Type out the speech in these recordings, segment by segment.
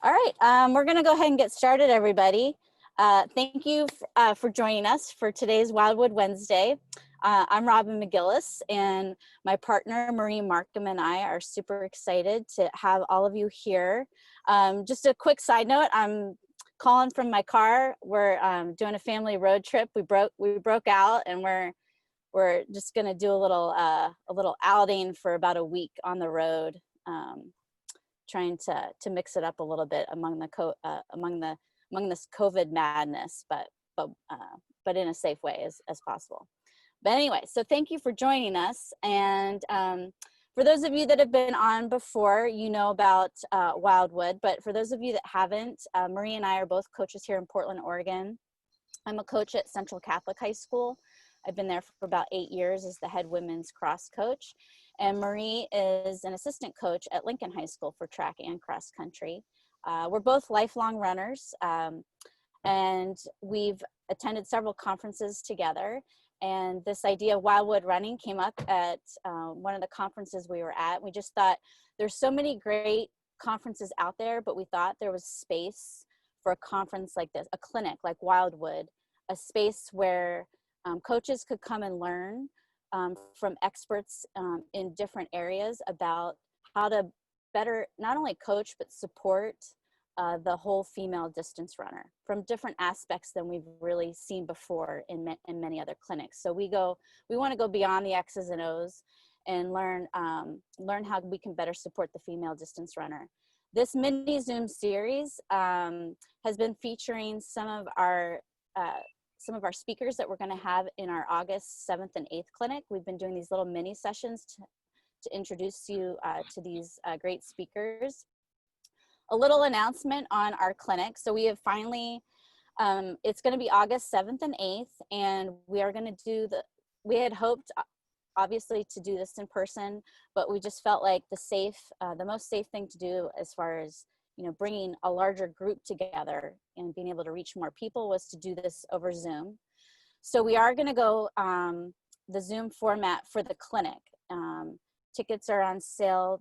All right, we're gonna go ahead and get started, everybody. Thank you for joining us for today's Wildwood Wednesday. I'm Robin McGillis, and my partner Marie Markham and I are super excited to have all of you here. Just a quick side note, I'm calling from my car. We're doing a family road trip. We broke out, and we're just gonna do a little outing for about a week on the road. Trying to mix it up a little bit among this COVID madness, but in a safe way as possible. But anyway, so thank you for joining us. And for those of you that have been on before, you know about Wildwood. But for those of you that haven't, Marie and I are both coaches here in Portland, Oregon. I'm a coach at Central Catholic High School. I've been there for about 8 years as the head women's cross coach. And Marie is an assistant coach at Lincoln High School for track and cross country. We're both lifelong runners, and we've attended several conferences together. And this idea of Wildwood running came up at one of the conferences we were at. We just thought there's so many great conferences out there, but we thought there was space for a conference like this, a clinic like Wildwood, a space where coaches could come and learn from experts in different areas about how to better not only coach but support the whole female distance runner from different aspects than we've really seen before in many other clinics. So we want to go beyond the X's and O's and learn how we can better support the female distance runner. This mini Zoom series has been featuring some of our speakers that we're going to have in our August 7th and 8th clinic. We've been doing these little mini sessions to introduce you to these great speakers. A little announcement on our clinic. So we have finally, it's going to be August 7th and 8th, and we are going to we had hoped obviously to do this in person, but we just felt like the most safe thing to do as far as bringing a larger group together and being able to reach more people was to do this over Zoom. So we are going to go the Zoom format for the clinic. Tickets are on sale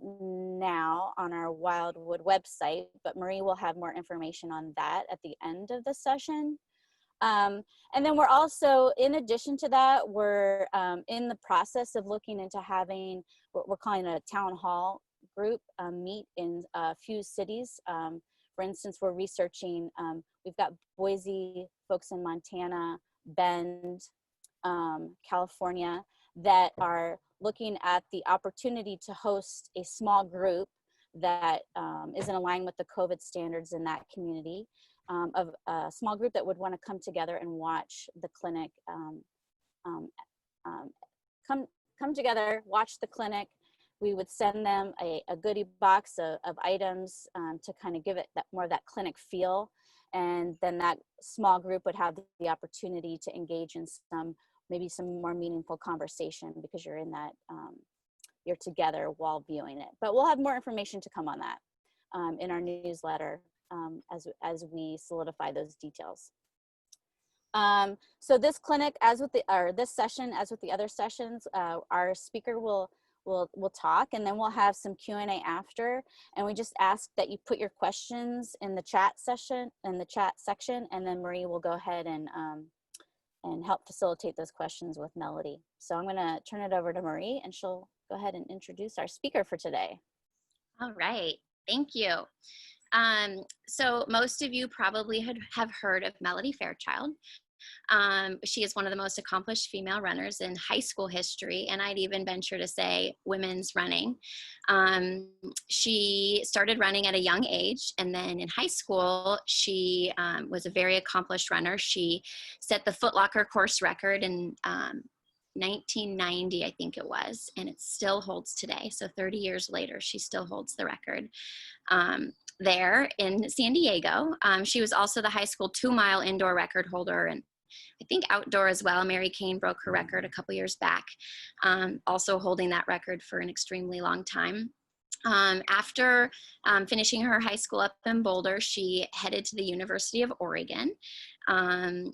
now on our Wildwood website, but Marie will have more information on that at the end of the session. And then we're also, in addition to that, we're in the process of looking into having what we're calling a town hall group meet in a few cities. For instance, we're researching, we've got Boise, folks in Montana, Bend, California, that are looking at the opportunity to host a small group that is in line with the COVID standards in that community, of a small group that would want to come together and watch the clinic, come together, watch the clinic. We would send them a goodie box of items to kind of give it more of that clinic feel. And then that small group would have the opportunity to engage in maybe some more meaningful conversation because you're in that, you're together while viewing it. But we'll have more information to come on that in our newsletter as we solidify those details. So this clinic, this session, as with the other sessions, our speaker will talk, and then we'll have some Q&A after, and we just ask that you put your questions in the chat section, and then Marie will go ahead and help facilitate those questions with Melody. So I'm going to turn it over to Marie, and she'll go ahead and introduce our speaker for today. All right, thank you. So most of you probably have heard of Melody Fairchild. She is one of the most accomplished female runners in high school history, and I'd even venture to say women's running. She started running at a young age, and then in high school, she was a very accomplished runner. She set the Foot Locker course record in 1990, I think it was, and it still holds today. So 30 years later, she still holds the record there in San Diego. She was also the high school 2-mile indoor record holder, and I think outdoor as well. Mary Kane broke her record a couple years back, also holding that record for an extremely long time. After finishing her high school up in Boulder, she headed to the University of Oregon.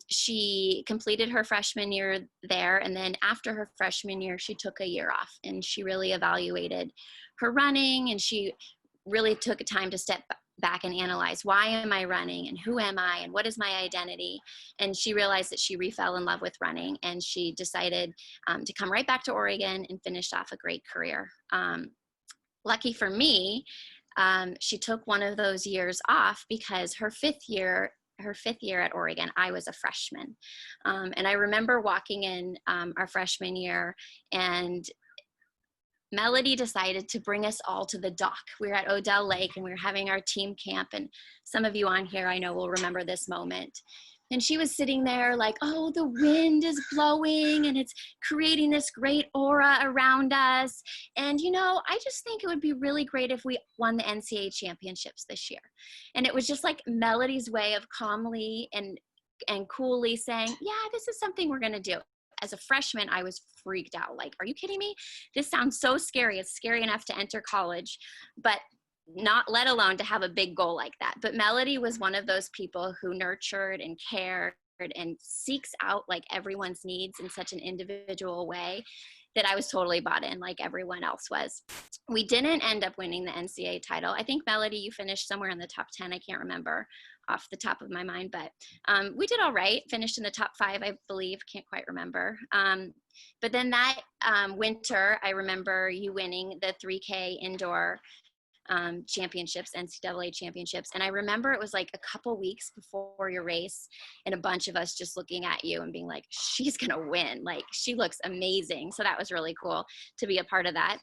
She completed her freshman year there, and then after her freshman year, she took a year off, and she really evaluated her running, and she really took time to step back and analyze, why am I running, and who am I, and what is my identity? And she realized that she refell in love with running, and she decided to come right back to Oregon and finish off a great career. Lucky for me, she took one of those years off because her fifth year at Oregon, I was a freshman. And I remember walking in our freshman year, and Melody decided to bring us all to the dock. We were at Odell Lake, and we were having our team camp, and some of you on here I know will remember this moment. And she was sitting there like, oh, the wind is blowing and it's creating this great aura around us. And, you know, I just think it would be really great if we won the NCAA championships this year. And it was just like Melody's way of calmly and coolly saying, yeah, this is something we're going to do. As a freshman, I was freaked out. Like, are you kidding me? This sounds so scary. It's scary enough to enter college, but not let alone to have a big goal like that. But Melody was one of those people who nurtured and cared and seeks out like everyone's needs in such an individual way that I was totally bought in, like everyone else was. We didn't end up winning the NCAA title. I think, Melody, you finished somewhere in the top 10. I can't remember off the top of my mind, but we did all right. Finished in the top 5, I believe. Can't quite remember. But then that winter, I remember you winning the 3K indoor championships, NCAA championships. And I remember it was like a couple weeks before your race, and a bunch of us just looking at you and being like, she's going to win. Like, she looks amazing. So that was really cool to be a part of that.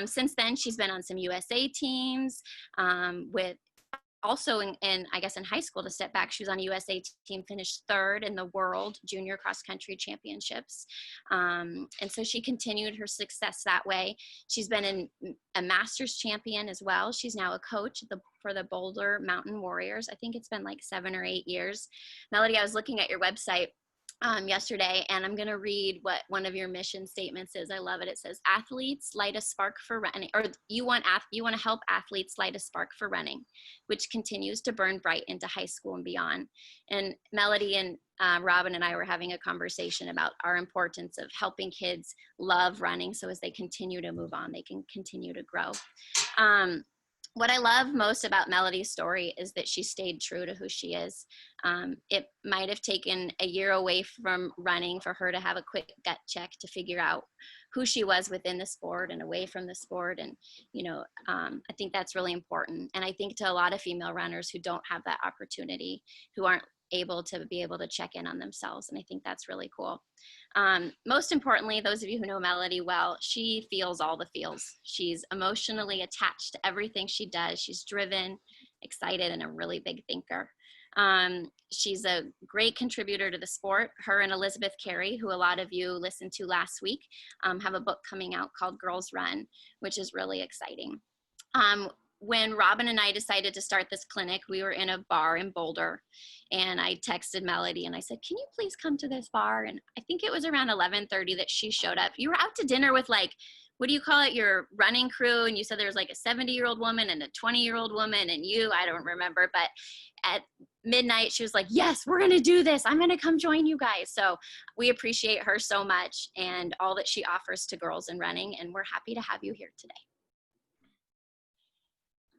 Since then, she's been on some USA teams with also I guess in high school, to step back, she was on a USA team, finished 3rd in the world junior cross country championships. And so she continued her success that way. She's been a masters champion as well. She's now a coach for the Boulder Mountain Warriors. I think it's been like 7 or 8 years. Melody, I was looking at your website yesterday, and I'm going to read what one of your mission statements is. I love it. It says, athletes light a spark for running, or you want to help athletes light a spark for running, which continues to burn bright into high school and beyond. And Melody and Robin and I were having a conversation about our importance of helping kids love running, so as they continue to move on, they can continue to grow. What I love most about Melody's story is that she stayed true to who she is. It might have taken a year away from running for her to have a quick gut check to figure out who she was within the sport and away from the sport. And, you know, I think that's really important. And I think to a lot of female runners who don't have that opportunity, who aren't able to check in on themselves. And I think that's really cool. Most importantly, those of you who know Melody well, she feels all the feels. She's emotionally attached to everything she does. She's driven, excited, and a really big thinker. She's a great contributor to the sport. Her and Elizabeth Carey, who a lot of you listened to last week, have a book coming out called Girls Run, which is really exciting. When Robin and I decided to start this clinic, we were in a bar in Boulder, and I texted Melody and I said, can you please come to this bar? And I think it was around 11:30 that she showed up. You were out to dinner with, like, what do you call it, your running crew, and you said there was like a 70-year-old woman and a 20-year-old woman and you, I don't remember, but at midnight she was like, yes, we're going to do this. I'm going to come join you guys. So we appreciate her so much and all that she offers to girls in running, and we're happy to have you here today.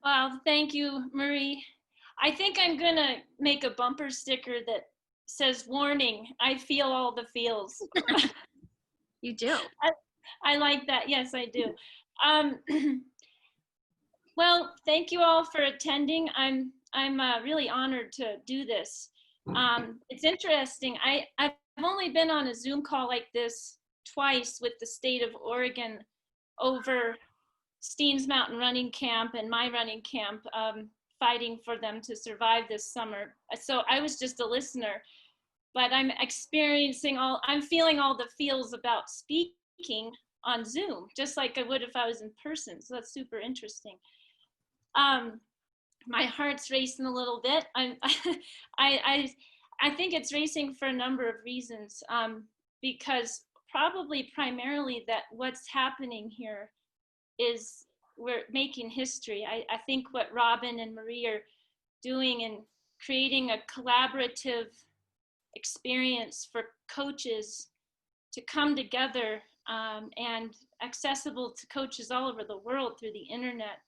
Wow, thank you, Marie. I think I'm gonna make a bumper sticker that says, warning, I feel all the feels. You do. I like that. Yes, I do. Well, thank you all for attending. I'm really honored to do this. It's interesting. I've only been on a Zoom call like this twice with the state of Oregon over Steen's Mountain Running Camp and my running camp, fighting for them to survive this summer. So I was just a listener, but I'm feeling all the feels about speaking on Zoom, just like I would if I was in person. So that's super interesting. My heart's racing a little bit. I think it's racing for a number of reasons, because probably primarily that what's happening here is we're making history. I think what Robin and Marie are doing and creating a collaborative experience for coaches to come together, and accessible to coaches all over the world through the internet,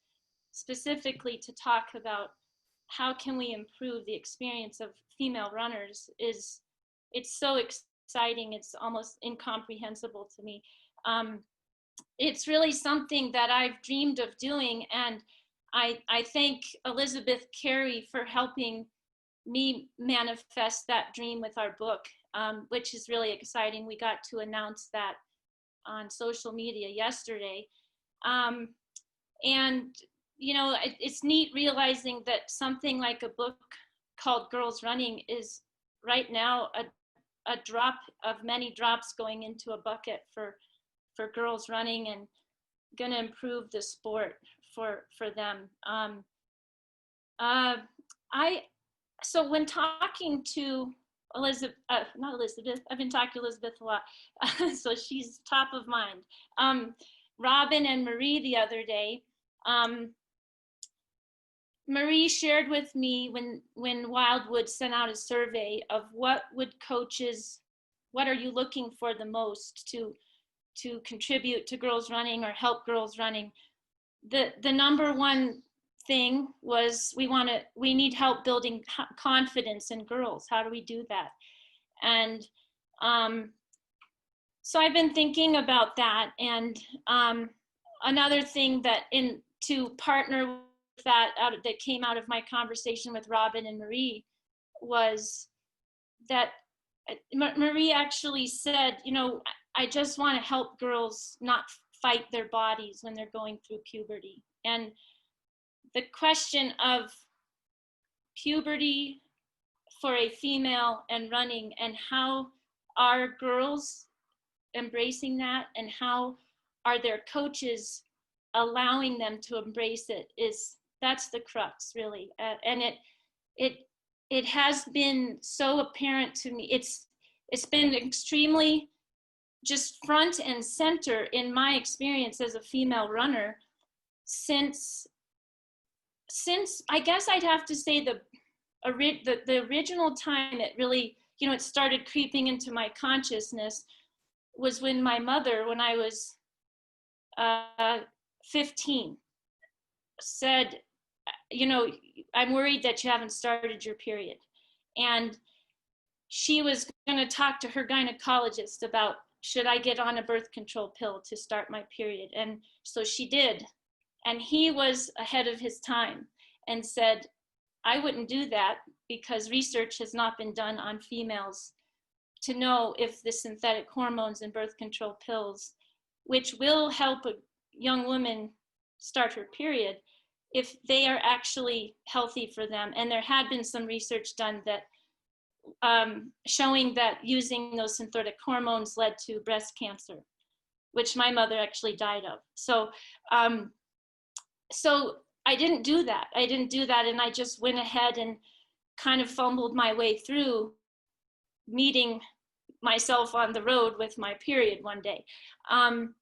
specifically to talk about how can we improve the experience of female runners, it's so exciting. It's almost incomprehensible to me. It's really something that I've dreamed of doing, and I thank Elizabeth Carey for helping me manifest that dream with our book, which is really exciting. We got to announce that on social media yesterday. And, you know, it's neat realizing that something like a book called Girls Running is right now a drop of many drops going into a bucket for girls running, and going to improve the sport for them. So when talking to Elizabeth, not Elizabeth, I've been talking to Elizabeth a lot, so she's top of mind. Robin and Marie the other day, Marie shared with me when Wildwood sent out a survey of what are you looking for the most to contribute to girls running or help girls running. The number one thing was we need help building confidence in girls. How do we do that? And so I've been thinking about that, and another thing that to partner with that came out of my conversation with Robin and Marie was that Marie actually said, you know, I just want to help girls not fight their bodies when they're going through puberty. And the question of puberty for a female and running, and how are girls embracing that, and how are their coaches allowing them to embrace it, that's the crux, really. And it has been so apparent to me. It's been extremely just front and center in my experience as a female runner since I guess I'd have to say the original time it really, you know, it started creeping into my consciousness was when my mother, when I was 15, said, you know, I'm worried that you haven't started your period. And she was going to talk to her gynecologist about, should I get on a birth control pill to start my period? And so she did. And he was ahead of his time and said, I wouldn't do that because research has not been done on females to know if the synthetic hormones and birth control pills, which will help a young woman start her period, if they are actually healthy for them. And there had been some research done that showing that using those synthetic hormones led to breast cancer, which my mother actually died of. So so I didn't do that. And I just went ahead and kind of fumbled my way through meeting myself on the road with my period one day. And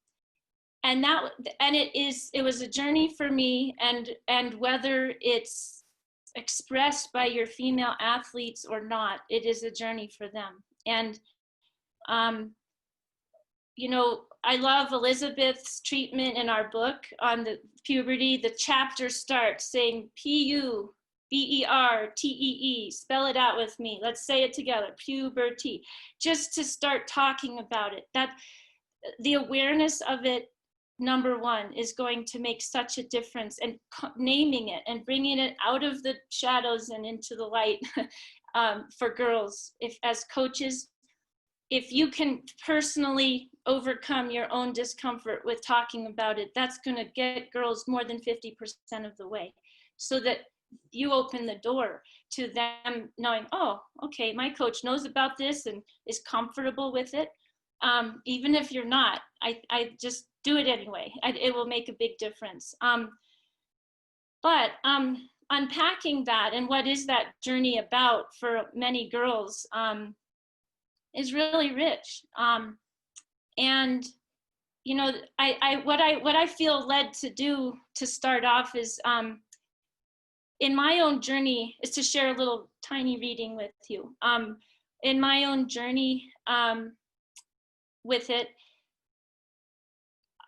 it was a journey for me, and whether it's expressed by your female athletes or not, it is a journey for them. And you know, I love Elizabeth's treatment in our book on the puberty. The chapter starts saying PUBERTEE, spell it out with me. Let's say it together, puberty, just to start talking about it. That the awareness of it, number one, is going to make such a difference, and naming it and bringing it out of the shadows and into the light for girls. If as coaches, if you can personally overcome your own discomfort with talking about it, that's going to get girls more than 50% of the way, so that you open the door to them knowing, oh, okay, my coach knows about this and is comfortable with it. Even if you're not, I just do it anyway. It will make a big difference. But unpacking that and what is that journey about for many girls is really rich. And you know, what I feel led to do to start off is, in my own journey, is to share a little tiny reading with you. In my own journey with it,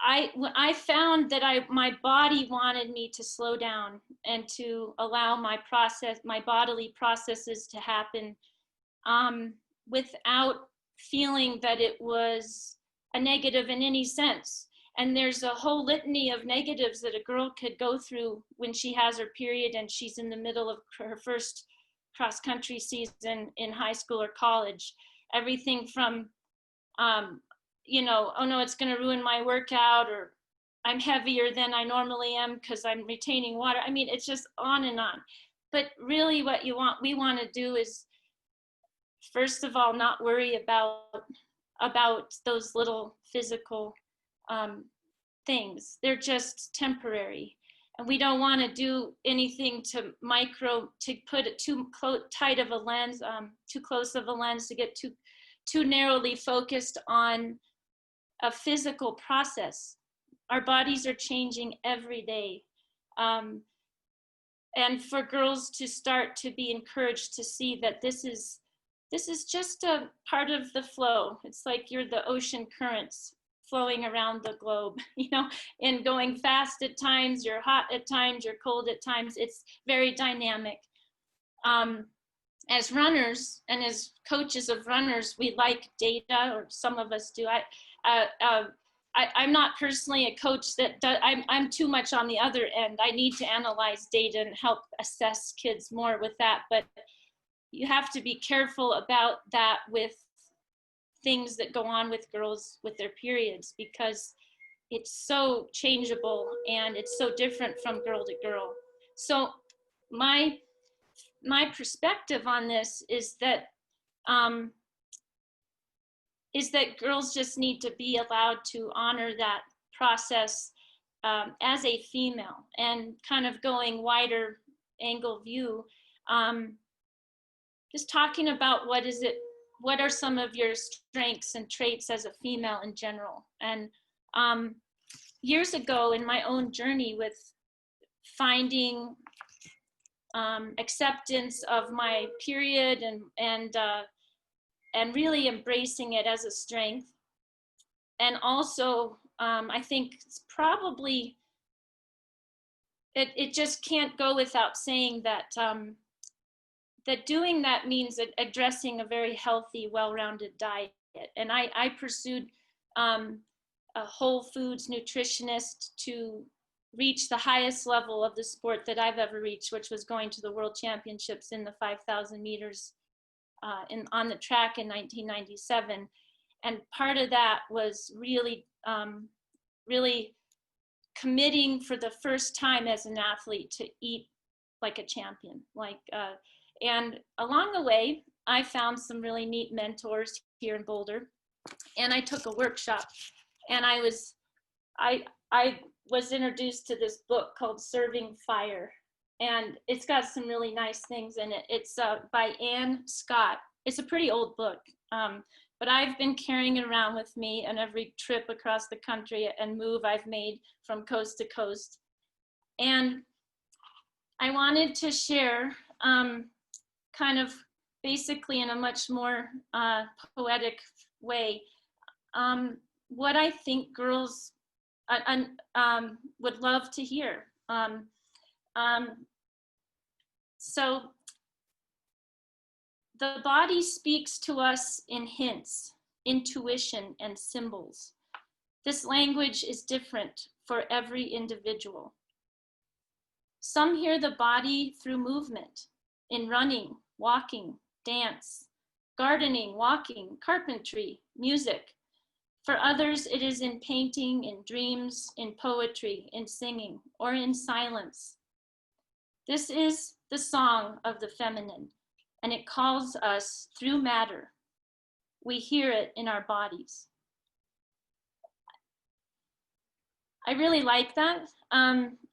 I found that my body wanted me to slow down and to allow my bodily processes to happen, without feeling that it was a negative in any sense. And there's a whole litany of negatives that a girl could go through when she has her period and she's in the middle of her first cross-country season in high school or college. Everything from, you know, oh no, it's going to ruin my workout, or I'm heavier than I normally am because I'm retaining water. I mean, it's just on and on. But really what we want to do is, first of all, not worry about those little physical things. They're just temporary. And we don't want to do anything to put it too tight of a lens, too close of a lens, to get too narrowly focused on a physical process. Our bodies are changing every day. And for girls to start to be encouraged to see that this is just a part of the flow. It's like you're the ocean currents flowing around the globe, you know, and going fast at times, you're hot at times, you're cold at times. It's very dynamic. As runners and as coaches of runners, we like data, or some of us do. I'm not personally a coach that does, I'm too much on the other end. I need to analyze data and help assess kids more with that. But you have to be careful about that with things that go on with girls with their periods, because it's so changeable and it's so different from girl to girl. So my perspective on this is that girls just need to be allowed to honor that process as a female, and kind of going wider angle view, just talking about what are some of your strengths and traits as a female in general. And years ago in my own journey with finding acceptance of my period and really embracing it as a strength. And also, I think it's probably, it just can't go without saying that that doing that means addressing a very healthy, well-rounded diet. And I pursued a whole foods nutritionist to reach the highest level of the sport that I've ever reached, which was going to the World Championships in the 5,000 meters on the track in 1997. And part of that was really, really committing for the first time as an athlete to eat like a champion. And along the way, I found some really neat mentors here in Boulder, and I took a workshop, and I was introduced to this book called Serving Fire, and it's got some really nice things in it. It's by Anne Scott. It's a pretty old book, but I've been carrying it around with me on every trip across the country and move I've made from coast to coast. And I wanted to share kind of basically in a much more poetic way what I think girls would love to hear. So the body speaks to us in hints, intuition, and symbols. This language is different for every individual. Some hear the body through movement, in running, walking, dance, gardening, walking, carpentry, music. For others, it is in painting, in dreams, in poetry, in singing, or in silence. This is the song of the feminine, and it calls us through matter. We hear it in our bodies. I really like that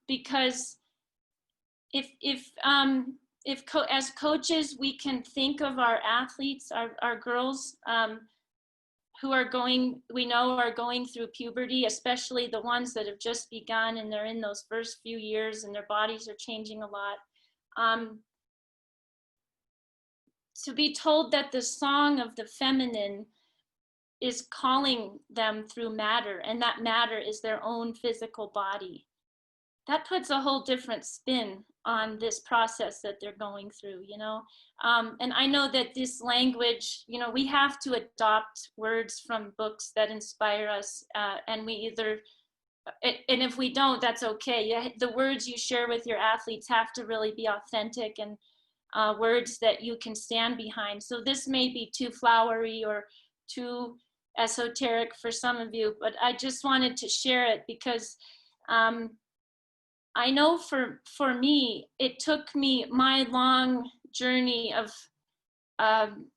because as coaches, we can think of our athletes, our girls, who are going, we know are going through puberty, especially the ones that have just begun and they're in those first few years and their bodies are changing a lot. To be told that the song of the feminine is calling them through matter, and that matter is their own physical body, that puts a whole different spin on this process that they're going through, you know? And I know that this language, you know, we have to adopt words from books that inspire us, and we either, and if we don't, that's okay. The words you share with your athletes have to really be authentic and words that you can stand behind. So this may be too flowery or too esoteric for some of you, but I just wanted to share it because I know for me, it took me my long journey of, and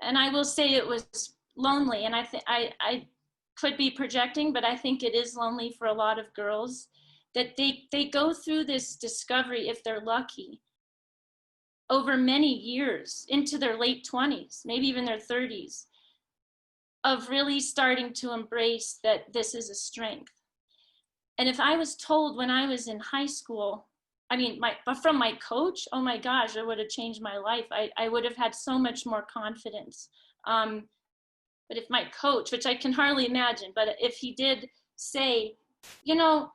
I will say it was lonely, and I could be projecting, but I think it is lonely for a lot of girls, that they go through this discovery, if they're lucky, over many years into their late 20s, maybe even their 30s, of really starting to embrace that this is a strength. And if I was told when I was in high school, I mean, from my coach, oh my gosh, it would have changed my life. I would have had so much more confidence. But if my coach, which I can hardly imagine, but if he did say, you know,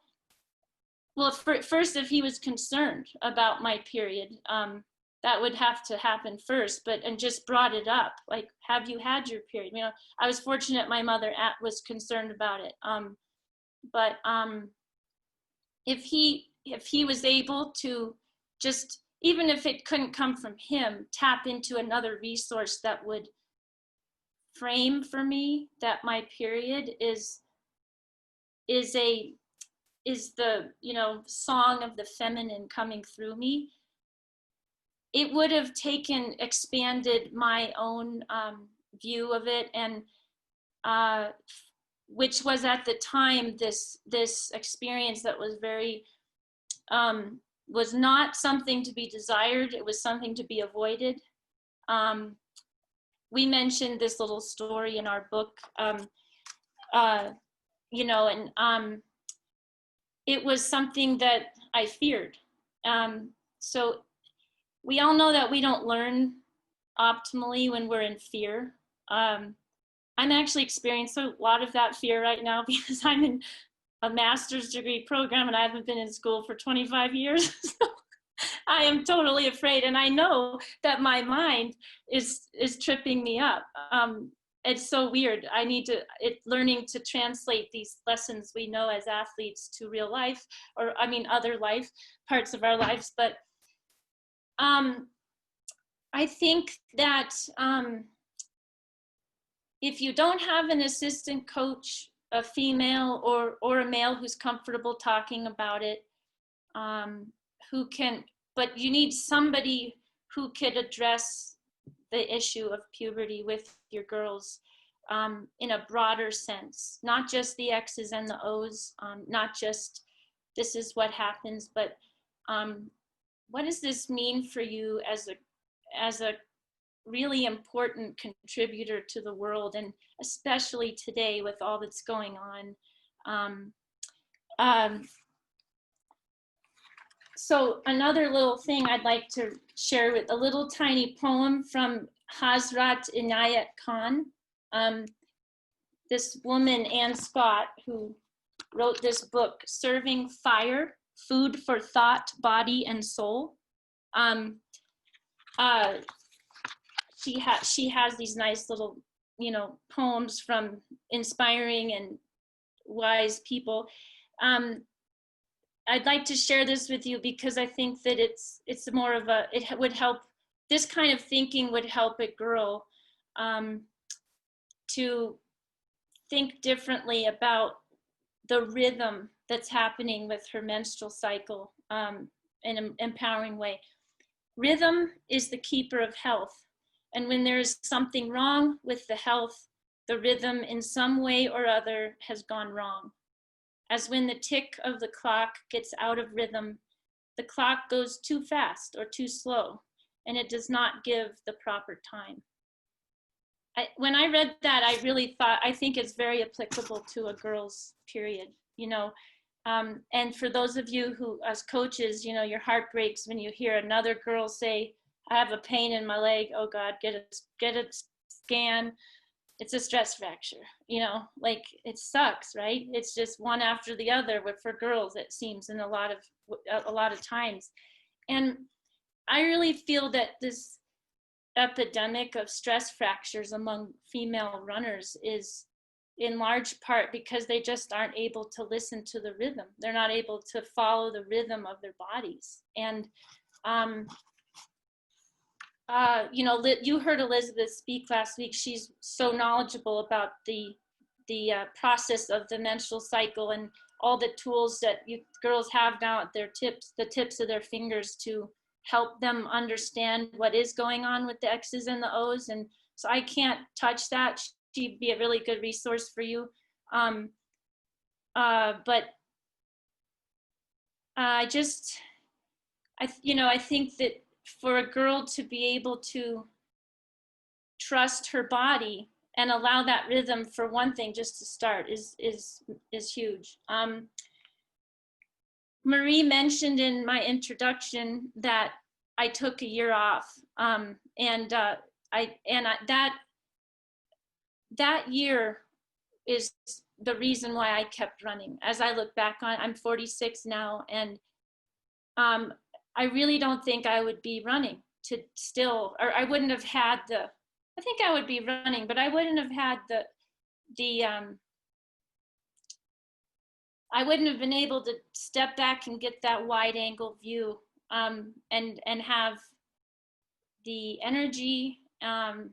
well, first, if he was concerned about my period, that would have to happen first, and just brought it up, like, have you had your period? You know, I was fortunate my mother was concerned about it. But if he was able to just, even if it couldn't come from him, tap into another resource that would frame for me that my period is the, you know, song of the feminine coming through me, it would have expanded my own view of it, and which was at the time this experience that was very was not something to be desired. It was something to be avoided. We mentioned this little story in our book, you know, and it was something that I feared. So we all know that we don't learn optimally when we're in fear. I'm actually experiencing a lot of that fear right now because I'm in a master's degree program and I haven't been in school for 25 years. So I am totally afraid, and I know that my mind is tripping me up. It's so weird. I need to learning to translate these lessons we know as athletes to real life, or I mean other life parts of our lives. But I think that if you don't have an assistant coach, a female or a male who's comfortable talking about it, who can, but you need somebody who could address the issue of puberty with your girls in a broader sense, not just the X's and the O's, not just this is what happens, but what does this mean for you as a really important contributor to the world, and especially today with all that's going on. So another little thing I'd like to share, with a little tiny poem from Hazrat Inayat Khan. This woman, Ann Scott, who wrote this book, Serving Fire, Food for Thought, Body, and Soul. She has these nice little, you know, poems from inspiring and wise people. I'd like to share this with you because I think that it's more of a, it would help, this kind of thinking would help a girl to think differently about the rhythm that's happening with her menstrual cycle in an empowering way. Rhythm is the keeper of health. And when there's something wrong with the health, the rhythm in some way or other has gone wrong. As when the tick of the clock gets out of rhythm, the clock goes too fast or too slow, and it does not give the proper time. when I read that, I really thought, I think it's very applicable to a girl's period, you know. And for those of you who, as coaches, you know, your heart breaks when you hear another girl say, I have a pain in my leg. Oh God, get a scan. It's a stress fracture, you know, like it sucks, right? It's just one after the other, but for girls, it seems in a lot of times. And I really feel that this epidemic of stress fractures among female runners is in large part because they just aren't able to listen to the rhythm. They're not able to follow the rhythm of their bodies. And, you know, you heard Elizabeth speak last week. She's so knowledgeable about the process of the menstrual cycle and all the tools that you girls have now at the tips of their fingers to help them understand what is going on with the X's and the O's. And so I can't touch that. She'd be a really good resource for you. But you know, I think that for a girl to be able to trust her body and allow that rhythm, for one thing, just to start is huge. Marie mentioned in my introduction that I took a year off, that year is the reason why I kept running. As I look back on, I'm 46 now, and I really don't think I would be running to still, or I wouldn't have had I think I would be running, but I wouldn't have had I wouldn't have been able to step back and get that wide angle view, and have the energy, and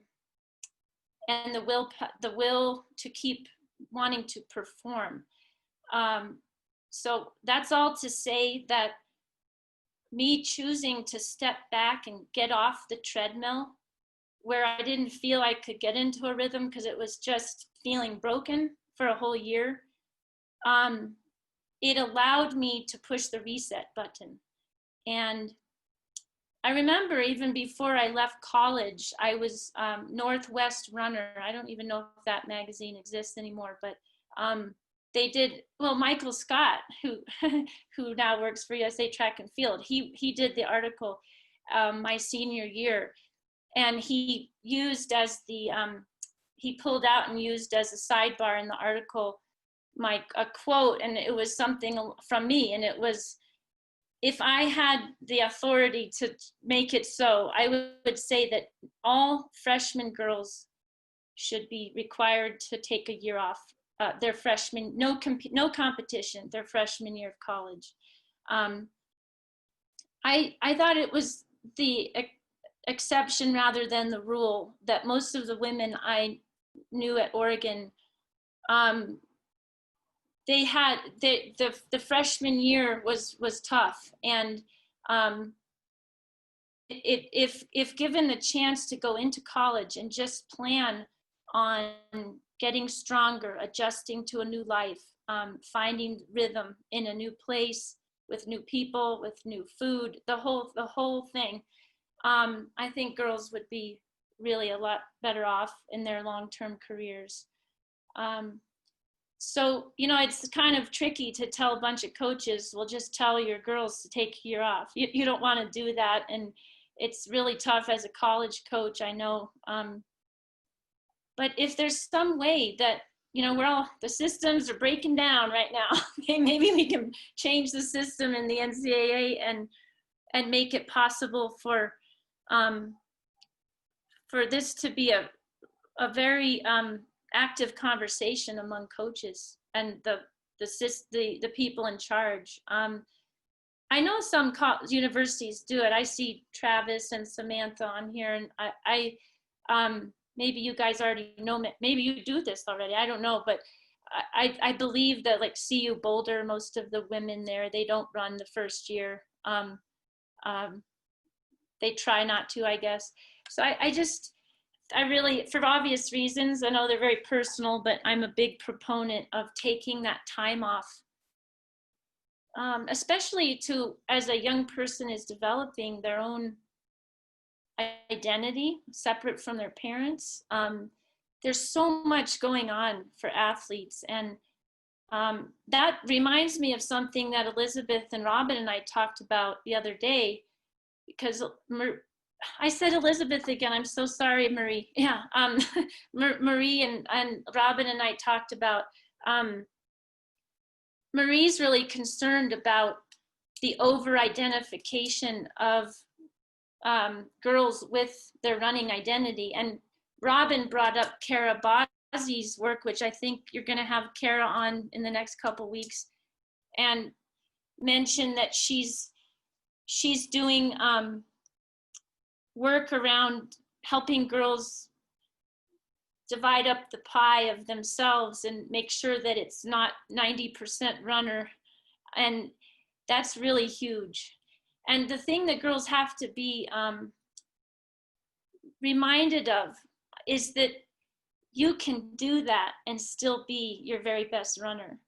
the will to keep wanting to perform. So that's all to say that me choosing to step back and get off the treadmill where I didn't feel I could get into a rhythm because it was just feeling broken for a whole year, it allowed me to push the reset button. And I remember even before I left college, I was Northwest Runner. I don't even know if that magazine exists anymore, but they did, well, Michael Scott, who now works for USA Track and Field, he did the article my senior year, and he used as the, he pulled out and used as a sidebar in the article a quote, and it was something from me, and it was, if I had the authority to make it so, I would say that all freshman girls should be required to take a year off their freshman, no competition, their freshman year of college. I thought it was the exception rather than the rule, that most of the women I knew at Oregon, they had the freshman year was tough, and if given the chance to go into college and just plan on getting stronger, adjusting to a new life, finding rhythm in a new place with new people, with new food, the whole thing, I think girls would be really a lot better off in their long-term careers. So, you know, it's kind of tricky to tell a bunch of coaches, well, just tell your girls to take a year off. You don't want to do that. And it's really tough as a college coach, I know. But if there's some way that, you know, the systems are breaking down right now, maybe we can change the system in the NCAA and make it possible for this to be a very active conversation among coaches and the people in charge. I know some universities do it. I see Travis and Samantha on here, and I maybe you guys already know, maybe you do this already, I don't know, but I believe that, like, CU Boulder, most of the women there, they don't run the first year. They try not to, I guess. So I really, for obvious reasons, I know they're very personal, but I'm a big proponent of taking that time off, especially as a young person is developing their own identity separate from their parents. there's so much going on for athletes. And that reminds me of something that Elizabeth and Robin and I talked about the other day, because I said Elizabeth again, I'm so sorry, Marie. Yeah, Marie and Robin and I talked about, Marie's really concerned about the over-identification of girls with their running identity. And Robin brought up Kara Bozzi's work, which I think you're going to have Kara on in the next couple weeks, and mentioned that she's doing work around helping girls divide up the pie of themselves and make sure that it's not 90% runner. And that's really huge. And the thing that girls have to be reminded of is that you can do that and still be your very best runner.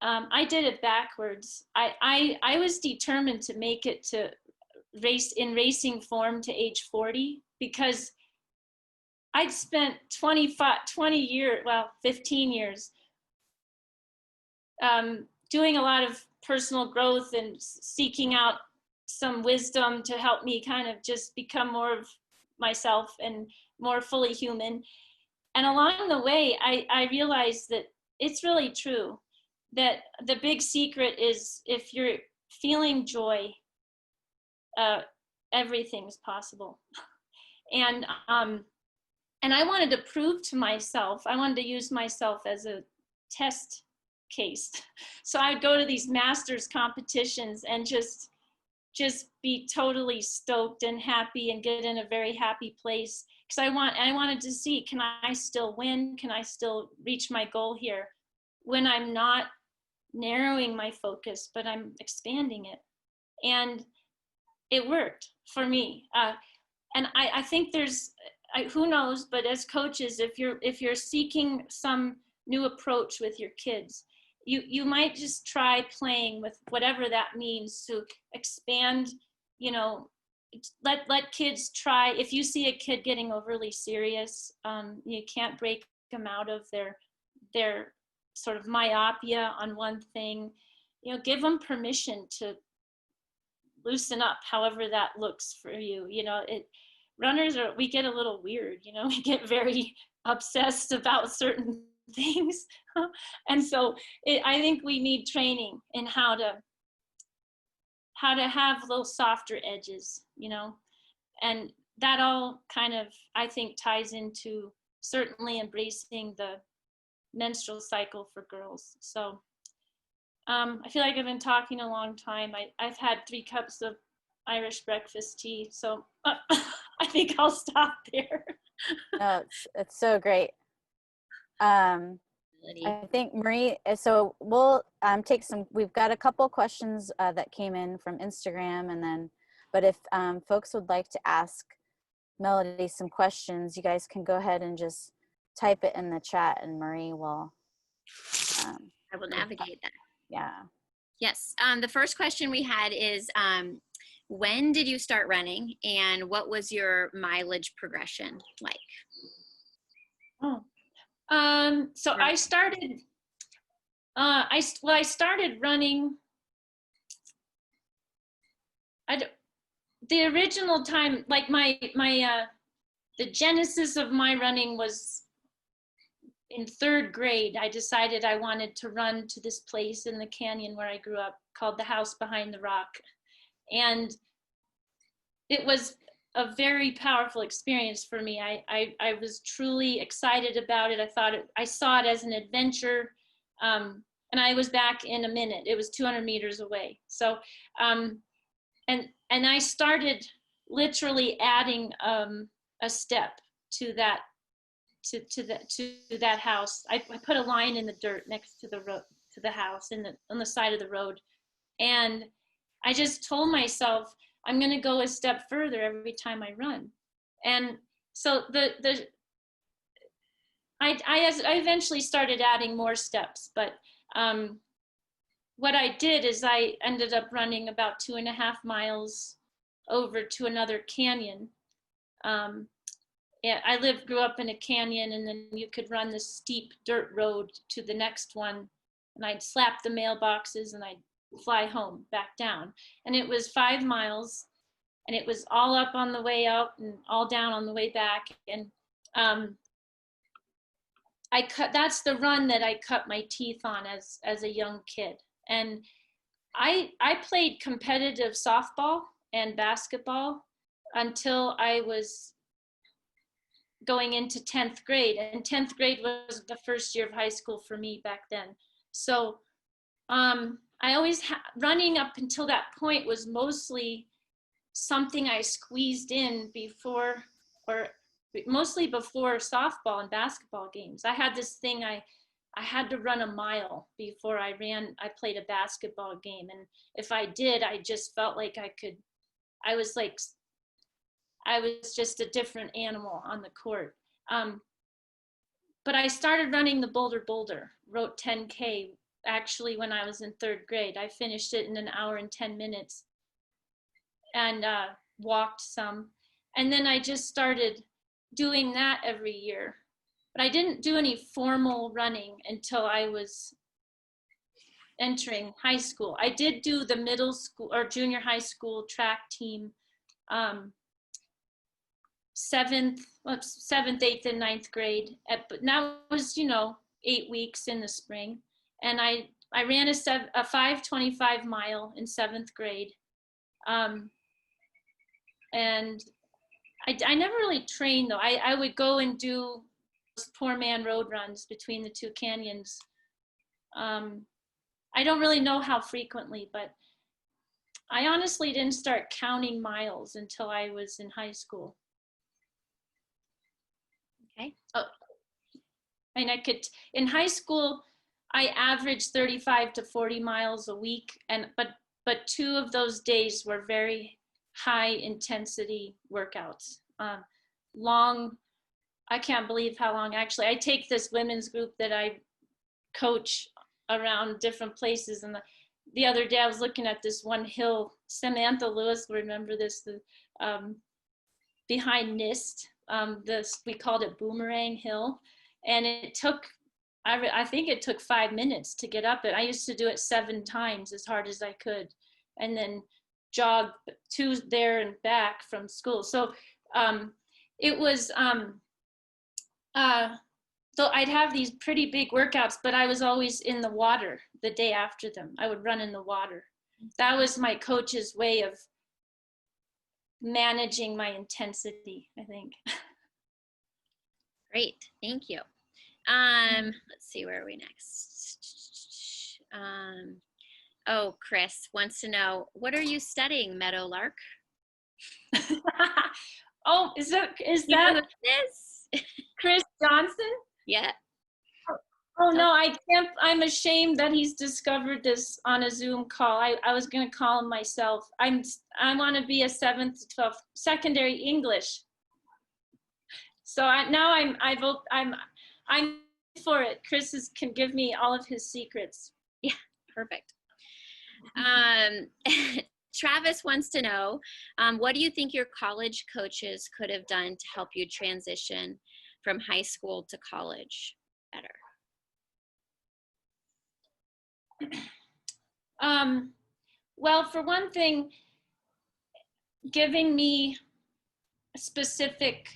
I did it backwards. I was determined to make it to racing form to age 40, because I'd spent 15 years doing a lot of personal growth and seeking out some wisdom to help me kind of just become more of myself and more fully human. And along the way, I realized that it's really true, that the big secret is, if you're feeling joy, everything's possible. And I wanted to prove to myself, I wanted to use myself as a test case. So I'd go to these masters competitions and just be totally stoked and happy and get in a very happy place. Because I wanted to see, can I still win? Can I still reach my goal here when I'm not narrowing my focus, but I'm expanding it? And it worked for me. And I think there's, who knows, but as coaches, if you're seeking some new approach with your kids, you might just try playing with whatever that means to expand, let kids try. If you see a kid getting overly serious, you can't break them out of their sort of myopia on one thing. Give them permission to loosen up, however that looks for you. Runners we get a little weird, we get very obsessed about certain things. And so I think we need training in how to have little softer edges, and that all kind of, I think, ties into certainly embracing the menstrual cycle for girls. So I feel like I've been talking a long time. I've had 3 cups of Irish breakfast tea, so I think I'll stop there. No, it's so great. I think Marie, so we'll take some, we've got a couple questions that came in from Instagram, but if folks would like to ask Melody some questions, you guys can go ahead and just type it in the chat, and Marie will. I will navigate that. Yeah. Yes. The first question we had is, when did you start running, and what was your mileage progression like? So I started, I started running. The original time, like the genesis of my running was in 3rd grade. I decided I wanted to run to this place in the canyon where I grew up called the House Behind the Rock. And it was a very powerful experience for me. I was truly excited about it. I saw it as an adventure, and I was back in a minute. It was 200 meters away. So, and I started literally adding a step to that house. I put a line in the dirt next to the house on the side of the road, and I just told myself, I'm going to go a step further every time I run. And so I eventually started adding more steps, but what I did is I ended up running about 2.5 miles over to another canyon yeah, grew up in a canyon, and then you could run the steep dirt road to the next one, and I'd slap the mailboxes and I'd fly home back down. And it was 5 miles, and it was all up on the way out and all down on the way back. And that's the run that I cut my teeth on as a young kid. And I played competitive softball and basketball until I was going into 10th grade, and 10th grade was the first year of high school for me back then. So I always running up until that point was mostly something I squeezed in before, or mostly before softball and basketball games. I had this thing, I had to run a mile before I played a basketball game. And if I did, I just felt like I was just a different animal on the court. But I started running the Boulder, wrote 10K actually when I was in 3rd grade. I finished it in an hour and 10 minutes and walked some. And then I just started doing that every year. But I didn't do any formal running until I was entering high school. I did do the middle school or junior high school track team 7th, 8th, and 9th grade. But that was, 8 weeks in the spring. And I ran a 5:25 mile in 7th grade. And I never really trained though. I would go and do those poor man road runs between the two canyons. I don't really know how frequently, but I honestly didn't start counting miles until I was in high school. Okay. Oh, and in high school, I averaged 35 to 40 miles a week, but 2 of those days were very high intensity workouts. Long, I can't believe how long. Actually, I take this women's group that I coach around different places, and the other day I was looking at this one hill. Samantha Lewis will remember this. Behind NIST, we called it Boomerang Hill, and it took. I think it took 5 minutes to get up it. I used to do it 7 times as hard as I could, and then jog 2 there and back from school. So it was. So I'd have these pretty big workouts, but I was always in the water the day after them. I would run in the water. That was my coach's way of managing my intensity, I think. Great, thank you. Let's see, where are we next? Oh, Chris wants to know, what are you studying, Meadowlark? Oh, is that this? Chris Johnson? Yeah. Oh no, I can't. I'm ashamed that he's discovered this on a Zoom call. I was going to call him myself. I want to be a 7th to 12th secondary English. So now I'm for it. Chris can give me all of his secrets. Yeah, perfect. Travis wants to know, what do you think your college coaches could have done to help you transition from high school to college better? Well, for one thing, giving me specific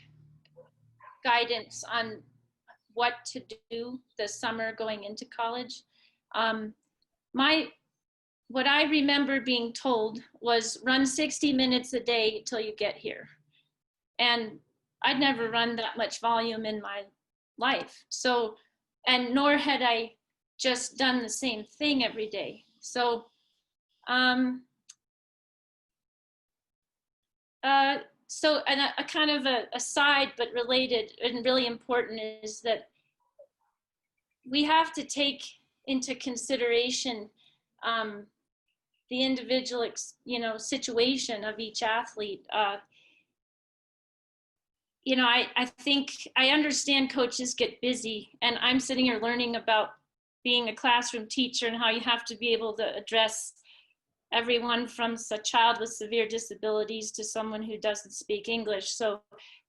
guidance on what to do the summer going into college. What I remember being told was run 60 minutes a day till you get here. And I'd never run that much volume in my life. So, and nor had I just done the same thing every day. So, and a kind of a aside, but related and really important, is that we have to take into consideration the individual, situation of each athlete. I think I understand coaches get busy, and I'm sitting here learning about being a classroom teacher and how you have to be able to address everyone from a child with severe disabilities to someone who doesn't speak English. So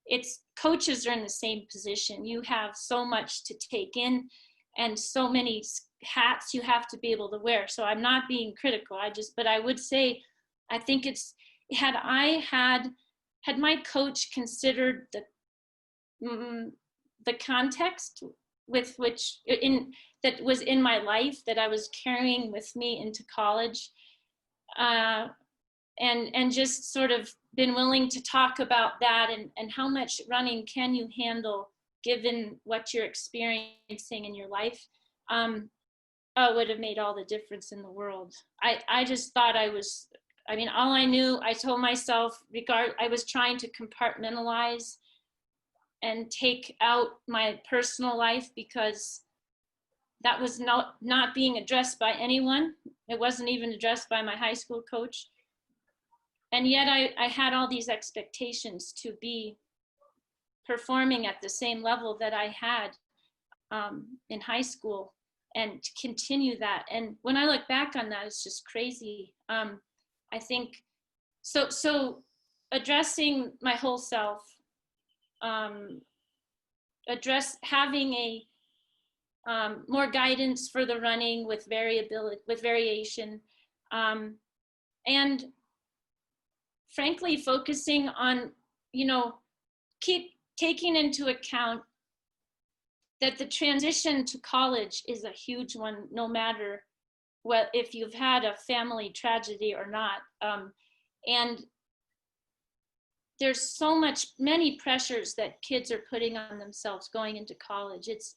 it's coaches are in the same position. You have so much to take in and so many hats you have to be able to wear. So I'm not being critical. But I would say, I think had my coach considered the context with which that was in my life that I was carrying with me into college, and just sort of been willing to talk about that and how much running can you handle given what you're experiencing in your life, it would have made all the difference in the world. I just thought all I knew, I told myself, I was trying to compartmentalize and take out my personal life because that was not being addressed by anyone. It wasn't even addressed by my high school coach. And yet I had all these expectations to be performing at the same level that I had in high school and to continue that. And when I look back on that, it's just crazy. I think, so addressing my whole self, having a more guidance for the running with variation, and frankly focusing on, keep taking into account that the transition to college is a huge one, no matter if you've had a family tragedy or not. And there's many pressures that kids are putting on themselves going into college. It's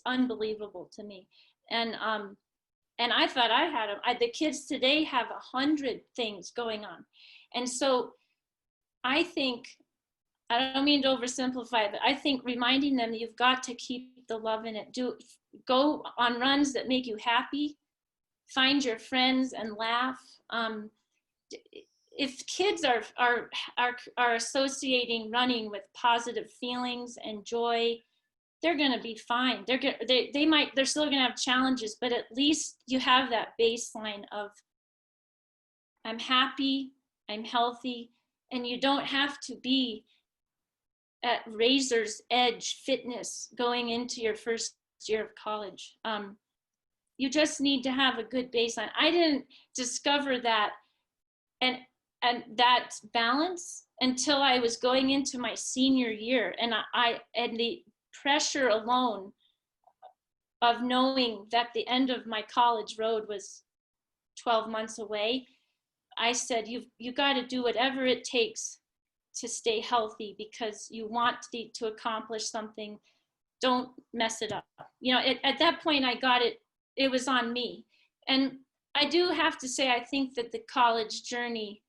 unbelievable to me. And I thought I had them. The kids today have 100 things going on. And so I think, I don't mean to oversimplify it, but I think reminding them that you've got to keep the love in it. Go on runs that make you happy. Find your friends and laugh. If kids are associating running with positive feelings and joy, they're going to be fine. They're still going to have challenges, but at least you have that baseline of, I'm happy, I'm healthy, and you don't have to be at razor's edge fitness going into your first year of college. You just need to have a good baseline. I didn't discover that and that balance until I was going into my senior year, and the pressure alone of knowing that the end of my college road was 12 months away. I said, you got to do whatever it takes to stay healthy because you want to accomplish something. Don't mess it up. At that point I got it. It was on me. And I do have to say, I think that the college journey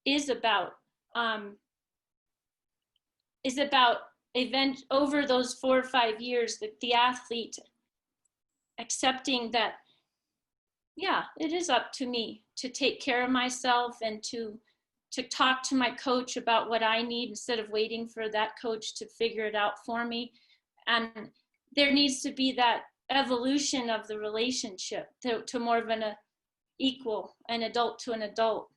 is about over those 4 or 5 years, the athlete accepting that, yeah, it is up to me to take care of myself and to talk to my coach about what I need instead of waiting for that coach to figure it out for me. And there needs to be that evolution of the relationship to more of an equal, an adult to an adult.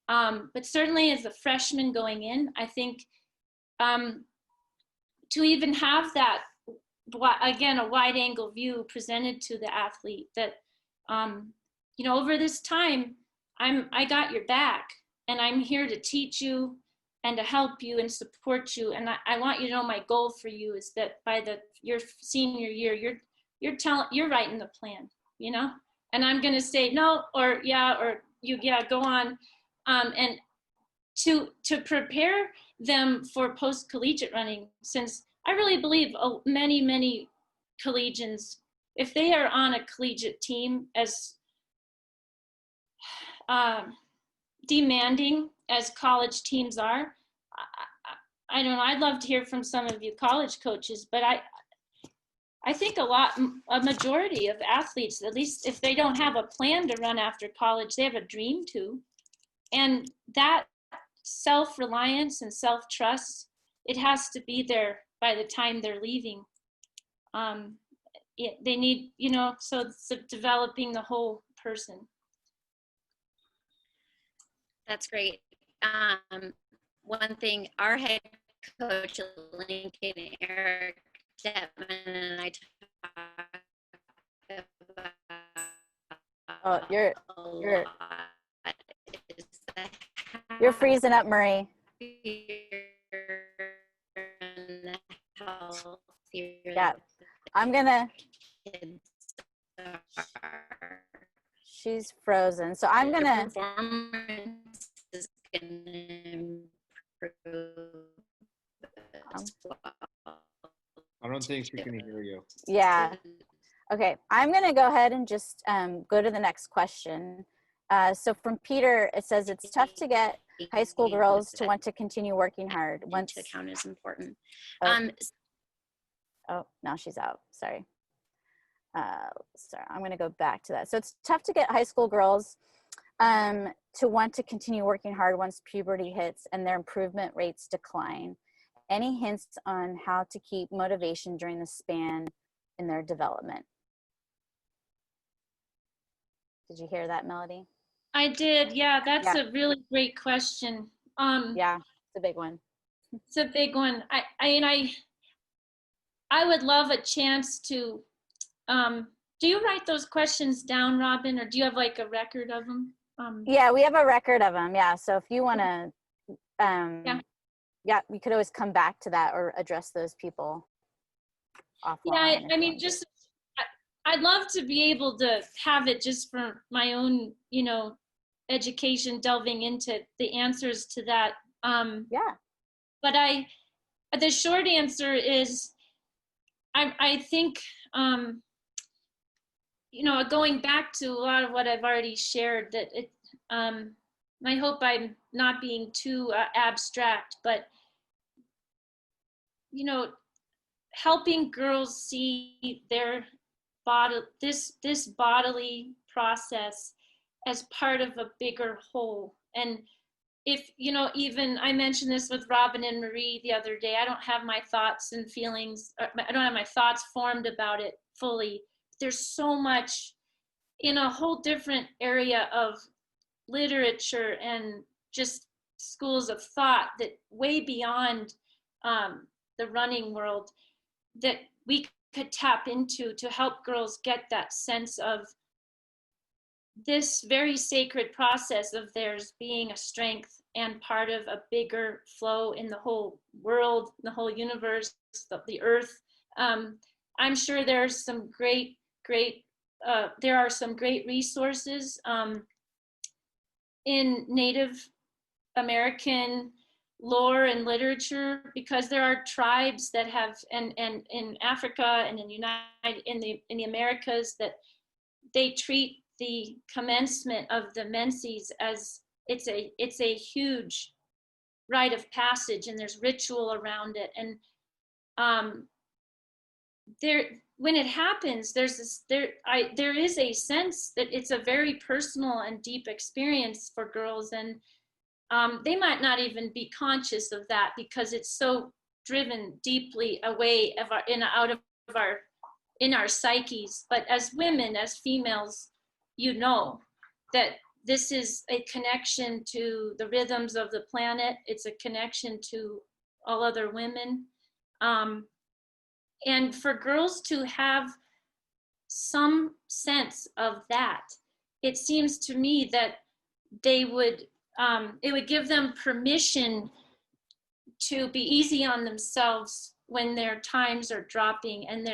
But certainly as a freshman going in, I think to even have that, again, a wide angle view presented to the athlete that, over this time, I got your back and I'm here to teach you and to help you and support you. And I want you to know my goal for you is that by your senior year, you're writing the plan, and I'm going to say no, or yeah, or go on. And to prepare them for post-collegiate running, since I really believe many collegians, if they are on a collegiate team as demanding as college teams are, I don't know, I'd love to hear from some of you college coaches, but I think a majority of athletes, at least if they don't have a plan to run after college, they have a dream to. And that self-reliance and self-trust, it has to be there by the time they're leaving. They need, so it's developing the whole person. That's great. One thing our head Coach Lincoln, Eric Detman, and I talk Oh, about you're a you're lot is the you're freezing up, Marie. happier and the healthier Yeah, I'm gonna. the kids are. She's frozen, so I'm Their gonna. performance is going to improve as well. I don't think she can hear you. Yeah. Okay, I'm gonna go ahead and just go to the next question. So from Peter, it says it's tough to get high school girls to want to continue working hard. Once to account is important. Oh, now she's out. Sorry. Sorry, I'm going to go back to that. So it's tough to get high school girls to want to continue working hard once puberty hits and their improvement rates decline. Any hints on how to keep motivation during the span in their development? Did you hear that, Melody? I did. Yeah, that's Yeah. a really great question. Yeah, it's a big one. It's a big one. I would love a chance to, do you write those questions down, Robin, or do you have like a record of them? Yeah, we have a record of them. Yeah, so if you want to, Yeah, we could always come back to that or address those people offline. yeah, I mean, just, I'd love to be able to have it just for my own, education, delving into the answers to that. Yeah. But the short answer is, I think, going back to a lot of what I've already shared, that I hope I'm not being too abstract, but, helping girls see their this bodily process as part of a bigger whole. And if, even I mentioned this with Robin and Marie the other day, I don't have my thoughts and feelings, I don't have my thoughts formed about it fully. There's so much in a whole different area of literature and just schools of thought that way beyond the running world that we could tap into to help girls get that sense of this very sacred process of theirs being a strength and part of a bigger flow in the whole world, the whole universe, the earth. I'm sure there's some there are some great resources in Native American lore and literature, because there are tribes that have, and in Africa and in the Americas, that they treat the commencement of the menses as it's a huge rite of passage, and there's ritual around it. And when it happens, there is a sense that it's a very personal and deep experience for girls, and they might not even be conscious of that because it's so driven deeply away out of our psyches. But as women, as females, that this is a connection to the rhythms of the planet. It's a connection to all other women. And for girls to have some sense of that, it seems to me that they would, it would give them permission to be easy on themselves when their times are dropping. And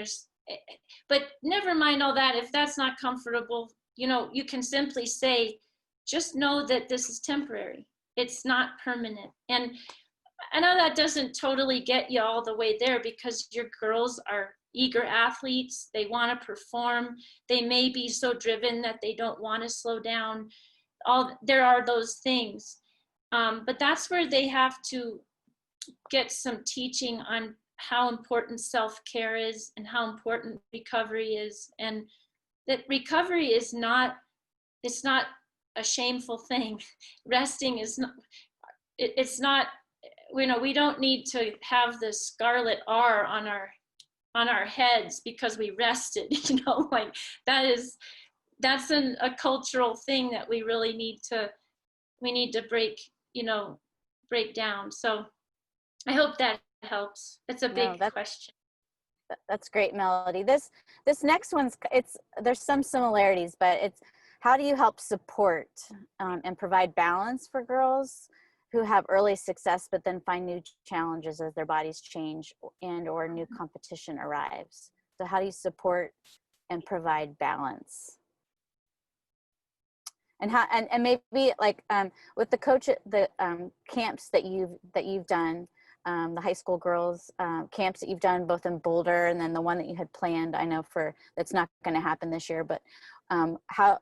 but never mind all that. If that's not comfortable, you can simply say, just know that this is temporary. It's not permanent. And I know that doesn't totally get you all the way there, because your girls are eager athletes. They want to perform. They may be so driven that they don't want to slow down. There are those things. But that's where they have to get some teaching on how important self-care is and how important recovery is. And that recovery is not, it's not a shameful thing. Resting is not, it's not, we don't need to have the scarlet R on our heads because we rested, like that's a cultural thing that we really need to break down. So I hope that helps. It's a No, big question. that's great, Melody. This next one's, there's some similarities, but it's how do you help support and provide balance for girls who have early success but then find new challenges as their bodies change and or new competition arrives? So how do you support and provide balance? And how and maybe like with the coach at the camps that you've done, the high school girls camps that you've done both in Boulder and then the one that you had planned, I know that's not going to happen this year, but how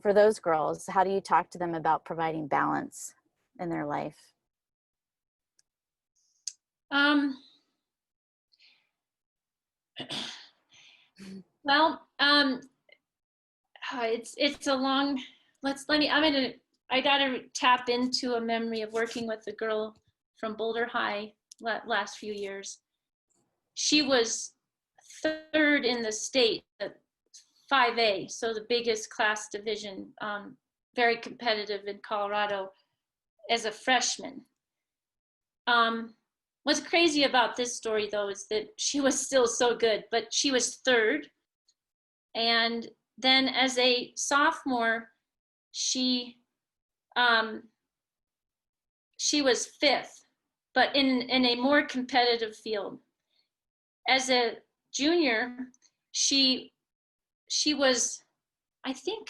for those girls, how do you talk to them about providing balance in their life? Well, it's a long, I gotta tap into a memory of working with a girl from Boulder High last few years. She was third in the state at 5A, so the biggest class division, very competitive in Colorado as a freshman. What's crazy about this story though is that she was still so good, but she was third. And then as a sophomore, she was fifth, but in a more competitive field. As a junior, she was, I think,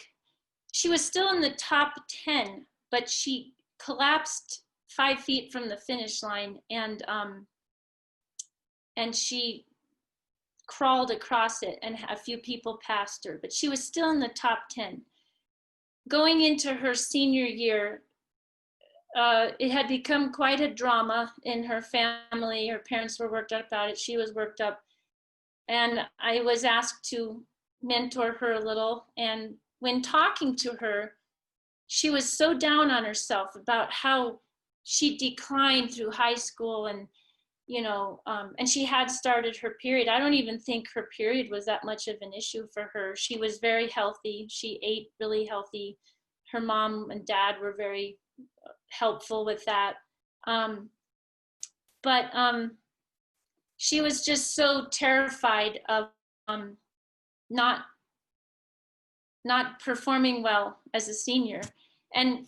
she was still in the top 10, but she collapsed 5 feet from the finish line, and she crawled across it, and a few people passed her, but she was still in the top 10. Going into her senior year, it had become quite a drama in her family. Her parents were worked up about it. She was worked up. And I was asked to mentor her a little. And when talking to her, she was so down on herself about how she declined through high school, and and she had started her period. I don't even think her period was that much of an issue for her. She was very healthy. She ate really healthy. Her mom and dad were very helpful with that. But she was just so terrified of not performing well as a senior. And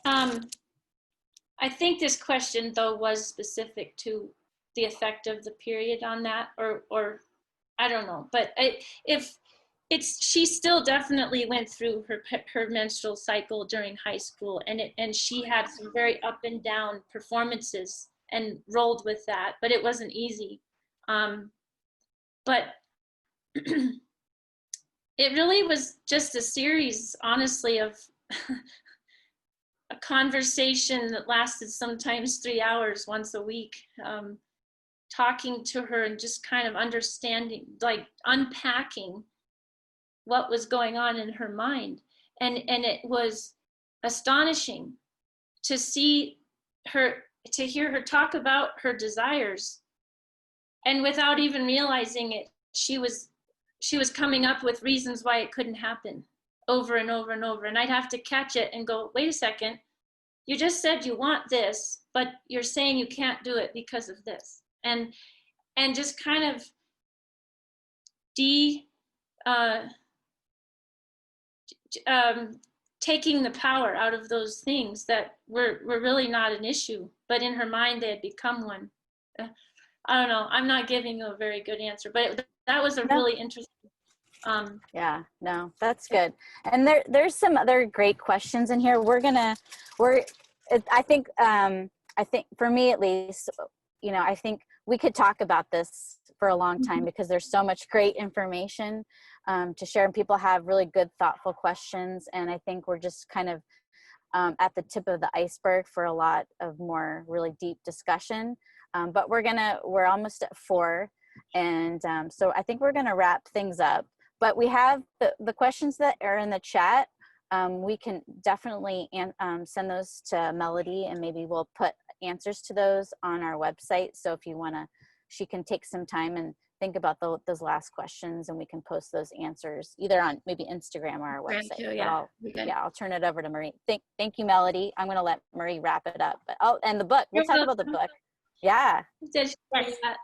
I think this question though was specific to the effect of the period on that, or I don't know, but she still definitely went through her menstrual cycle during high school, and she had some very up and down performances and rolled with that, but it wasn't easy. But it really was just a series, honestly, of a conversation that lasted sometimes 3 hours once a week, talking to her and just kind of understanding, like unpacking what was going on in her mind. And it was astonishing to see her, to hear her talk about her desires, and without even realizing it, she was coming up with reasons why it couldn't happen over and over and over. And I'd have to catch it and go, wait a second, you just said you want this, but you're saying you can't do it because of this. And just kind of taking the power out of those things that were really not an issue, but in her mind they had become one. I don't know, I'm not giving you a very good answer, but that was a really interesting. Yeah, no, that's good. And there's some other great questions in here. I think for me at least, I think we could talk about this for a long time because there's so much great information to share, and people have really good, thoughtful questions. And I think we're just kind of at the tip of the iceberg for a lot of more really deep discussion. But we're almost at 4. And so I think we're gonna wrap things up. But we have the questions that are in the chat. We can definitely send those to Melody, and maybe we'll put answers to those on our website. So if you wanna, she can take some time and think about those last questions, and we can post those answers either on maybe Instagram or our website. Too, yeah. I'll turn it over to Marie. Thank you, Melody. I'm gonna let Marie wrap it up. But and the book. We'll talk about the book. Yeah. Said she likes that.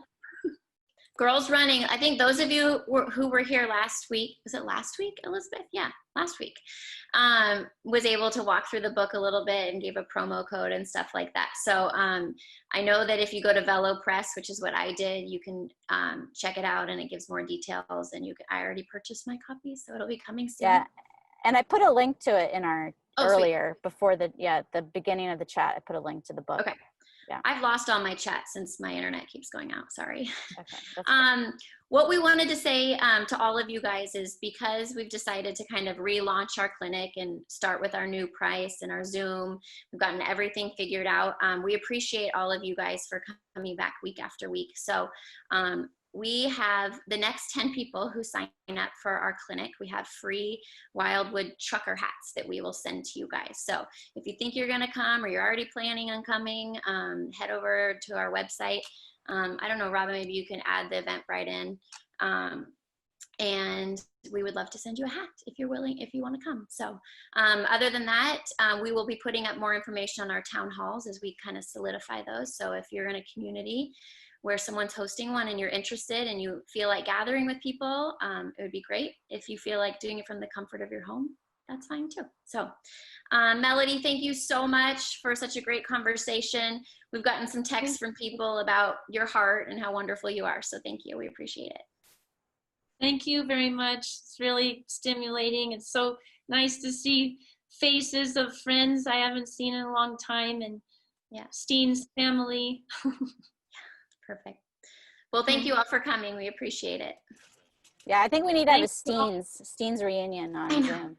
Girls Running. I think those of you who were here last week, was it last week, Elizabeth? Yeah, last week, was able to walk through the book a little bit and gave a promo code and stuff like that. So I know that if you go to Velo Press, which is what I did, you can check it out and it gives more details. And I already purchased my copy, so it'll be coming soon. Yeah. And I put a link to it in our earlier, sweet. before the beginning of the chat. I put a link to the book. Okay. Yeah. I've lost all my chat since my internet keeps going out. Sorry. Okay. What we wanted to say to all of you guys is, because we've decided to kind of relaunch our clinic and start with our new price and our Zoom, we've gotten everything figured out. We appreciate all of you guys for coming back week after week. So we have the next 10 people who sign up for our clinic. We have free Wildwood trucker hats that we will send to you guys. So if you think you're going to come or you're already planning on coming, head over to our website. I don't know, Robin, maybe you can add the Eventbrite in. And we would love to send you a hat if you're willing, if you want to come. So other than that, we will be putting up more information on our town halls as we kind of solidify those. So if you're in a community where someone's hosting one and you're interested and you feel like gathering with people, it would be great. If you feel like doing it from the comfort of your home, that's fine too. So Melody, thank you so much for such a great conversation. We've gotten some texts from people about your heart and how wonderful you are. So thank you, we appreciate it. Thank you very much. It's really stimulating. It's so nice to see faces of friends I haven't seen in a long time, and yeah, Steen's family. Perfect. Well, thank you all for coming. We appreciate it. Yeah, I think we need to have a Steen's reunion on Zoom.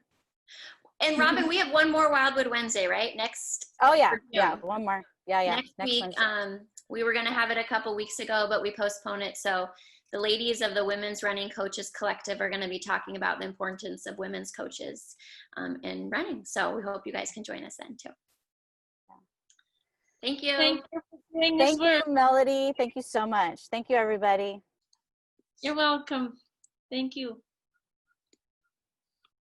And Robin, we have one more Wildwood Wednesday, right? Next. Oh yeah, yeah, one more. Yeah. Next week. Wednesday. We were going to have it a couple weeks ago, but we postponed it. So the ladies of the Women's Running Coaches Collective are going to be talking about the importance of women's coaches in running. So we hope you guys can join us then too. Thank you. Thank you for doing this work. Thank you, Melody. Thank you so much. Thank you, everybody. You're welcome. Thank you.